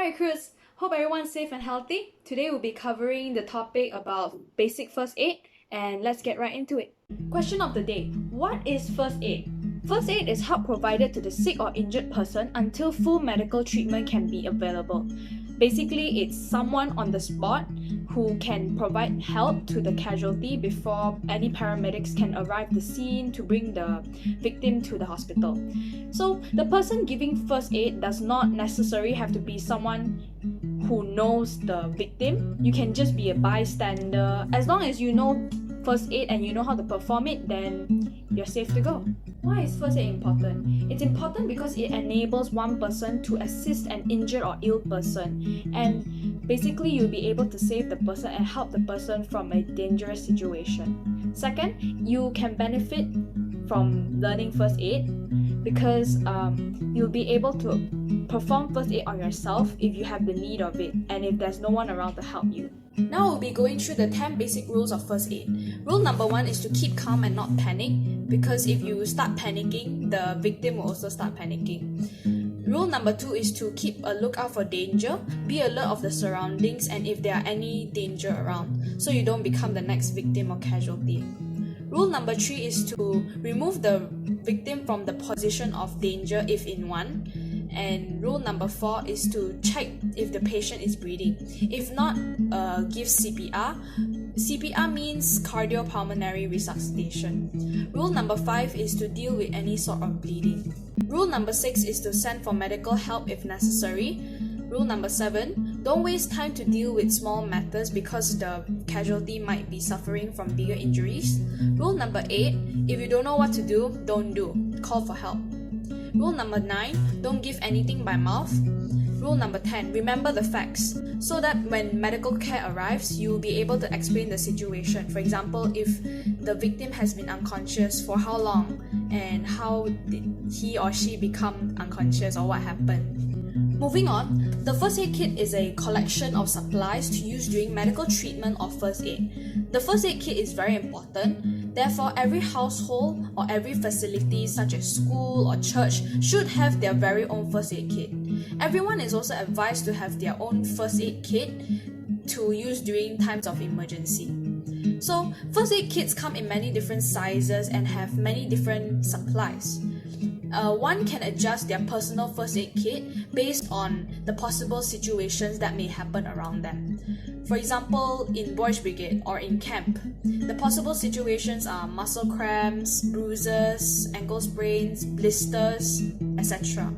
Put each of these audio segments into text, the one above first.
Hi recruits, hope everyone's safe and healthy. Today we'll be covering the topic about basic first aid and let's get right into it. Question of the day, what is first aid? First aid is help provided to the sick or injured person until full medical treatment can be available. Basically, it's someone on the spot who can provide help to the casualty before any paramedics can arrive the scene to bring the victim to the hospital. So, the person giving first aid does not necessarily have to be someone who knows the victim. You can just be a bystander. As long as you know first aid and you know how to perform it, then you're safe to go. Why is first aid important? It's important because it enables one person to assist an injured or ill person, and basically you'll be able to save the person and help the person from a dangerous situation. Second, you can benefit from learning first aid because you'll be able to perform first aid on yourself if you have the need of it and if there's no one around to help you. Now we'll be going through the 10 basic rules of first aid. Rule number 1 is to keep calm and not panic, because if you start panicking, the victim will also start panicking. Rule number 2 is to keep a lookout for danger, be alert of the surroundings and if there are any danger around, so you don't become the next victim or casualty. Rule number 3 is to remove the victim from the position of danger if in one. And rule number 4 is to check if the patient is breathing. If not, give CPR. CPR means cardiopulmonary resuscitation. Rule number 5 is to deal with any sort of bleeding. Rule number 6 is to send for medical help if necessary. Rule number 7, don't waste time to deal with small matters because the casualty might be suffering from bigger injuries. Rule number 8, if you don't know what to do, don't do. Call for help. Rule number 9, don't give anything by mouth. Rule number 10, remember the facts, so that when medical care arrives, you will be able to explain the situation. For example, if the victim has been unconscious, for how long, and how did he or she become unconscious or what happened. Moving on, the first aid kit is a collection of supplies to use during medical treatment or first aid. The first aid kit is very important. Therefore, every household or every facility such as school or church should have their very own first aid kit. Everyone is also advised to have their own first aid kit to use during times of emergency. So, first aid kits come in many different sizes and have many different supplies. One can adjust their personal first aid kit based on the possible situations that may happen around them. For example, in Boys Brigade or in camp, the possible situations are muscle cramps, bruises, ankle sprains, blisters, etc.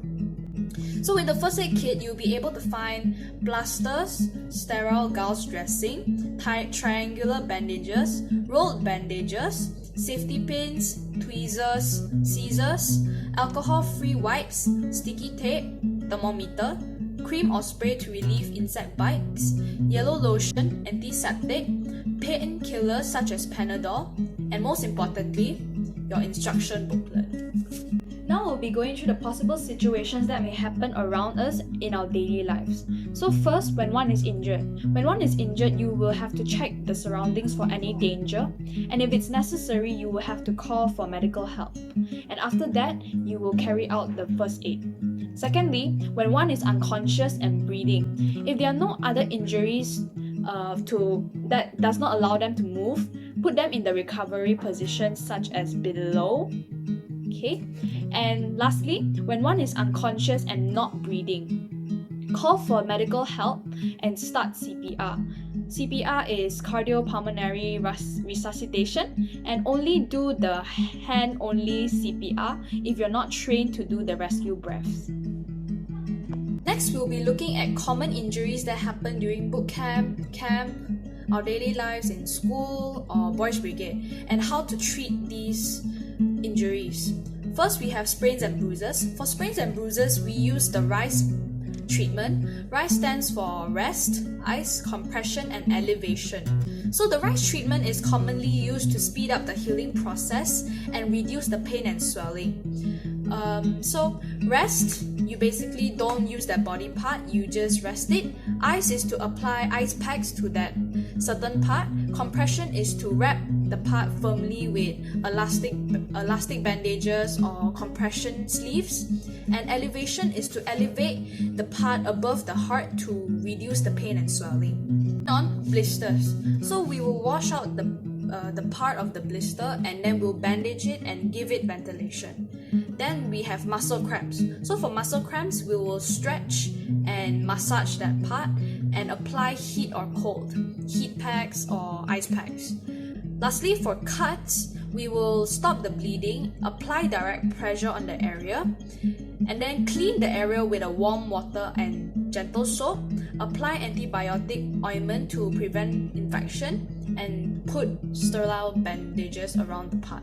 So with the first aid kit, you'll be able to find plasters, sterile gauze dressing, triangular bandages, rolled bandages, safety pins, tweezers, scissors, alcohol-free wipes, sticky tape, thermometer, cream or spray to relieve insect bites, yellow lotion, antiseptic, painkillers such as Panadol, and most importantly, your instruction booklet. Now we'll be going through the possible situations that may happen around us in our daily lives. So first, when one is injured. When one is injured, you will have to check the surroundings for any danger, and if it's necessary, you will have to call for medical help. And after that, you will carry out the first aid. Secondly, when one is unconscious and breathing. If there are no other injuries that does not allow them to move, put them in the recovery position such as below. Okay, and lastly, when one is unconscious and not breathing, call for medical help and start CPR. CPR is cardiopulmonary resuscitation, and only do the hand-only CPR if you're not trained to do the rescue breaths. Next, we'll be looking at common injuries that happen during boot camp, our daily lives in school or Boys Brigade, and how to treat these injuries. First, we have sprains and bruises. For sprains and bruises, we use the RICE treatment. RICE stands for rest, ice, compression, and elevation. So the RICE treatment is commonly used to speed up the healing process and reduce the pain and swelling. So rest, you basically don't use that body part, you just rest it. Ice is to apply ice packs to that certain part. Compression is to wrap the part firmly with elastic bandages or compression sleeves. and elevation is to elevate the part above the heart to reduce the pain and swelling. On blisters, so we will wash out the part of the blister and then we'll bandage it and give it ventilation. Then we have muscle cramps. So for muscle cramps, we will stretch and massage that part and apply heat or cold, heat packs or ice packs. Lastly, for cuts, we will stop the bleeding, apply direct pressure on the area, and then clean the area with a warm water and gentle soap, apply antibiotic ointment to prevent infection, and put sterile bandages around the part.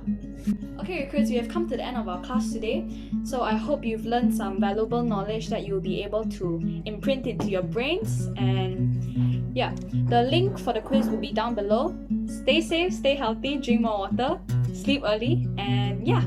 Okay, recruits, we have come to the end of our class today. So I hope you've learned some valuable knowledge that you'll be able to imprint into your brains. And yeah, the link for the quiz will be down below. Stay safe, stay healthy, drink more water, sleep early, and yeah.